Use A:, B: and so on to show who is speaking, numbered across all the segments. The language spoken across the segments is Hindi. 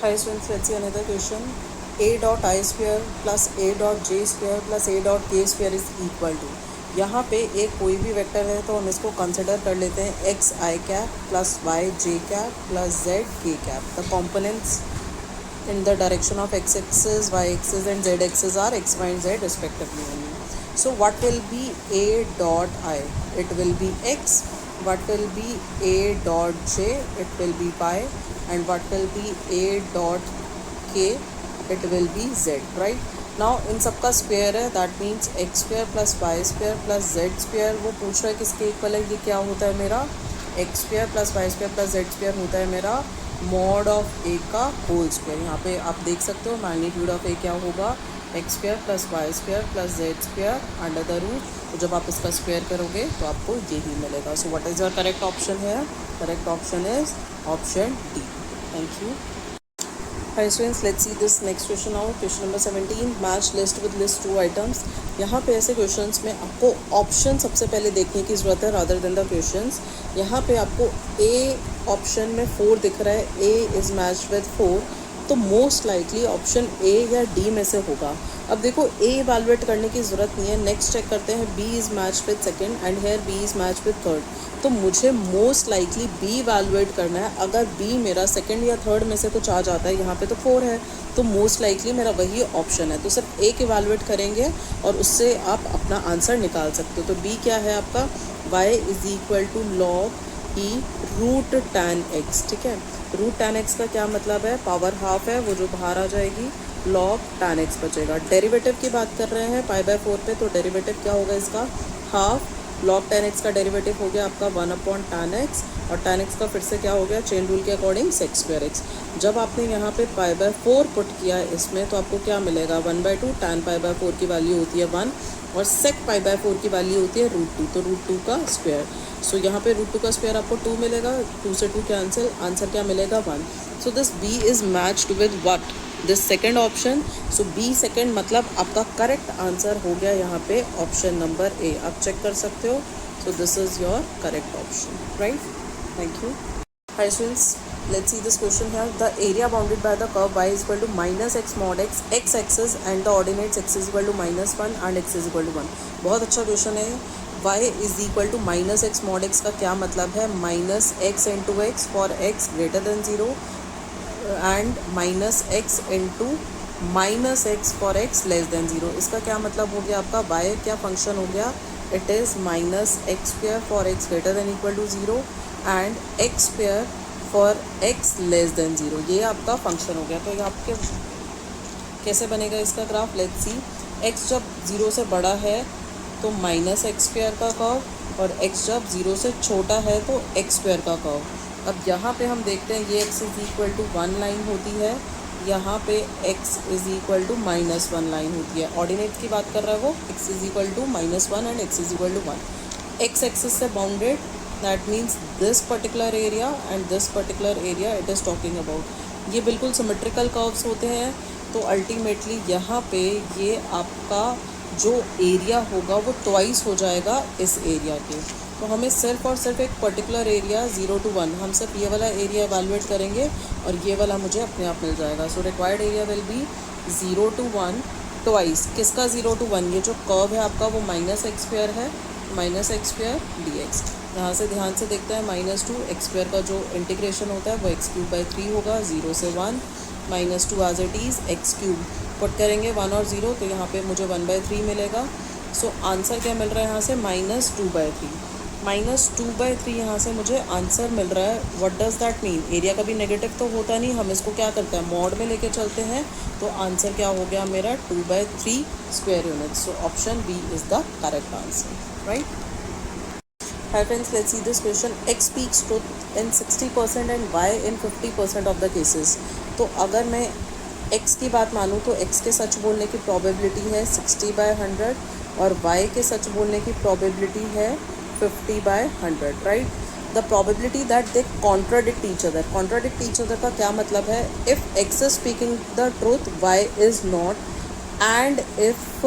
A: Hi students, let's see another question. A dot I square plus A dot J square plus A dot K square is equal to. यहाँ पे एक कोई भी वेक्टर है तो हम इसको कंसिडर कर लेते हैं एक्स आई कैप प्लस वाई जे कैप प्लस जेड के cap. The components in the direction of x axis, y axis and z axis are x, y and z respectively only. So what will be A dot I? It will be x. What will be A dot j? It will be y. And what will be A dot k? It will be z, right? Now इन सबका स्क्वायर है, that means x square plus y square plus z square. वो पूछ रहा है किसके इक्वल है. ये क्या होता है मेरा x square plus y square plus z square होता है मेरा मॉड ऑफ ए का होल स्क्वायर. यहाँ पे आप देख सकते हो मैग्नीट्यूड ऑफ ए क्या होगा x square plus y square plus z square under the root. तो जब आप इसका स्क्वायर करोगे तो आपको यही मिलेगा. So what is your correct option है. Correct option is option D. Thank you. Hi students, let's see this next question now. Question number 17. Match list with list 2 items. यहाँ पे ऐसे क्वेश्चंस में आपको ऑप्शन सबसे पहले देखने की ज़रूरत है रादर देन द क्वेश्चंस. यहाँ पे आपको ए ऑप्शन में 4 दिख रहा है. ए इज़ मैच विद 4, तो मोस्ट लाइकली ऑप्शन ए या डी में से होगा. अब देखो ए इवैल्यूएट करने की ज़रूरत नहीं है. नेक्स्ट चेक करते हैं. B is match with second and here b is match with third. तो मुझे मोस्ट लाइकली बी इवैल्यूएट करना है. अगर बी मेरा सेकंड या थर्ड में से कुछ आ जाता है, यहाँ पे तो 4 है, तो मोस्ट लाइकली मेरा वही ऑप्शन है. तो सिर्फ एक इवैल्यूएट करेंगे और उससे आप अपना आंसर निकाल सकते हो. तो बी क्या है आपका y is equal to log e root tan x. ठीक है, रूट टैन एक्स का क्या मतलब है, पावर हाफ है, वो जो बाहर आ जाएगी लॉग टैन एक्स बचेगा. डेरिवेटिव की बात कर रहे हैं पाई बाय 4 पे, तो डेरिवेटिव क्या होगा इसका हाफ. लॉग टैन एक्स का डेरिवेटिव हो गया आपका 1 टैन एक्स, और टैन एक्स का फिर से क्या हो गया चेन रूल के अकॉर्डिंग सेक स्क्वायर एक्स. जब आपने यहाँ पे पाई बाय 4 पुट किया इसमें तो आपको क्या मिलेगा 1/2. टैन पाई बाय 4 की वैल्यू होती है 1 और सेक पाई बाय 4 की वैल्यू होती है √2, तो √2 का स्क्वायर. सो यहाँ पे √2 का स्क्वायर आपको 2 मिलेगा. 2 से 2 कैंसिल, आंसर क्या मिलेगा 1. So this b is matched with what, this second option. So b second मतलब आपका करेक्ट आंसर हो गया यहाँ पे ऑप्शन नंबर ए. आप चेक कर सकते हो. So this is your correct option, right. Thank you. Hi students, let's see this question here. The area bounded by the curve y is equal to minus x mod x, x axis and the ordinates x is equal to -1 and x is equal to 1. बहुत अच्छा क्वेश्चन है. y is equal to minus x mod x का क्या मतलब है, minus x into x for x greater than 0 and minus x into minus x for x less than 0. इसका क्या मतलब हो गया आपका y क्या फंक्शन हो गया, it is minus x square for x greater than equal to 0 and x square for x less than 0. ये आपका फंक्शन हो गया. तो ये आपके कैसे बनेगा इसका ग्राफ, लेट्स सी. एक्स जब 0 से बड़ा है तो माइनस एक्स स्क्वायर का कर्व, और एक्स जब 0 से छोटा है तो एक्स स्क्वायर का कर्व. अब यहाँ पे हम देखते हैं ये x is equal to 1 line होती है, यहाँ पे x is equal to -1 line होती है. ऑर्डिनेट की बात कर रहा है वो, x is equal to -1 and x is equal to 1. X axis से bounded, that means this particular area and this particular area it is talking about. ये बिल्कुल सिमेट्रिकल कर्व्स होते हैं. तो अल्टीमेटली यहाँ पे ये आपका जो एरिया होगा वो ट्वाइस हो जाएगा इस एरिया के. तो हमें सिर्फ और सिर्फ एक पर्टिकुलर एरिया 0 to 1, हम सिर्फ ये वाला एरिया एवेलुएट करेंगे और ये वाला मुझे अपने आप मिल जाएगा. So required area will be 0 to 1 twice. किसका 0 to 1, ये जो कर्व है आपका वो माइनस एक्स स्क्वायर है, minus x square D x. यहाँ से ध्यान से देखते हैं -2 एक्स स्क्वायर का जो इंटीग्रेशन होता है वो x³ होगा 0 से 1, -2 as it is x³ put करेंगे 1 और 0, तो यहाँ पे मुझे 1/3 मिलेगा. सो आंसर क्या मिल रहा है यहाँ से -2/3. -2/3 यहाँ से मुझे आंसर मिल रहा है. What does that mean, area कभी नेगेटिव तो होता नहीं, हम इसको क्या करते हैं मॉड में लेके चलते हैं. तो आंसर क्या हो गया मेरा 2/3 square unit. So option b is the correct answer, right. Hi friends, let's see this question. X speaks truth in 60% and Y in 50% of the cases. तो अगर मैं X की बात मानूँ तो X के सच बोलने की प्रोबेबिलिटी है 60/100 और Y के सच बोलने की प्रोबेबिलिटी है 50/100, right. The probability that they contradict each other. Contradict each other का क्या मतलब है, if X is speaking the truth Y is not, and if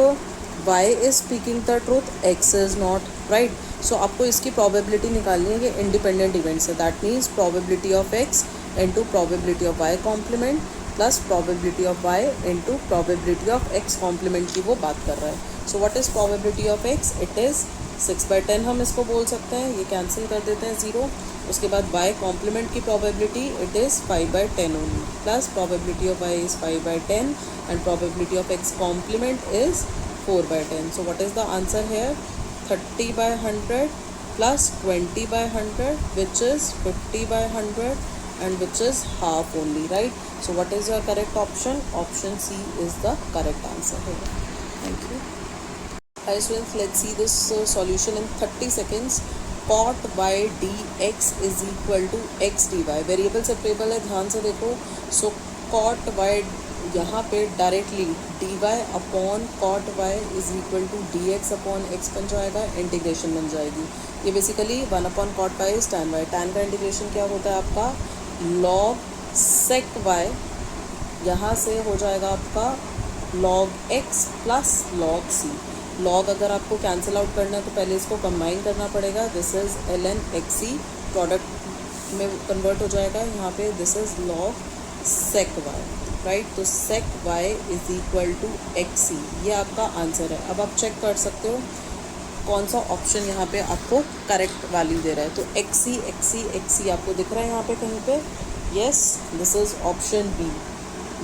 A: Y is speaking the truth X is not, right. So आपको इसकी प्रोबेबिलिटी निकालनी है कि इंडिपेंडेंट इवेंट्स है. That means probability of X into probability of Y complement plus probability of Y into probability of x complement की वो बात कर रहा है. सो what is probability of x? It is 6/10 हम इसको बोल सकते हैं, ये कैंसिल कर देते हैं 0. उसके बाद वाई कॉम्प्लीमेंट की probability it is 5/10 only, plus probability of y is 5/10 and probability of x complement is 4/10. So what is the answer here? 30/100 plus 20/100 which is 50/100 and which is half only, right? So what is your correct option? Option C is the correct answer here. Thank you. Hi students, let's see this solution in 30 seconds. Cot y dx is equal to x dy. Variable separable है, ध्यान से देखो. सो cot y यहाँ पे directly dy upon cot y is equal to dx upon x बन जाएगा, इंटीग्रेशन बन जाएगी. ये basically 1 upon cot y is tan y. tan का इंटीग्रेशन क्या होता है आपका? log sec y, यहाँ से हो जाएगा आपका log x plus log c. log अगर आपको कैंसिल आउट करना है तो पहले इसको कंबाइन करना पड़ेगा. This is ln xc, product में कन्वर्ट हो जाएगा. यहाँ पे this is log sec y, right. तो sec y is equal to xc, ये आपका आंसर है. अब आप चेक कर सकते हो कौन सा ऑप्शन यहाँ पे आपको करेक्ट वैल्यू दे रहा है. तो xc आपको दिख रहा है यहाँ पे कहीं पे? Yes, this is option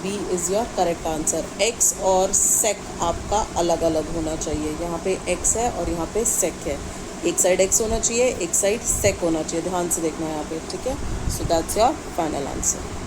A: b is your correct answer. x और sec आपका अलग अलग होना चाहिए. यहाँ पे x है और यहाँ पे sec है. एक साइड x होना चाहिए, एक साइड sec होना चाहिए. ध्यान से देखना है यहाँ पे, ठीक है. So that's your final answer.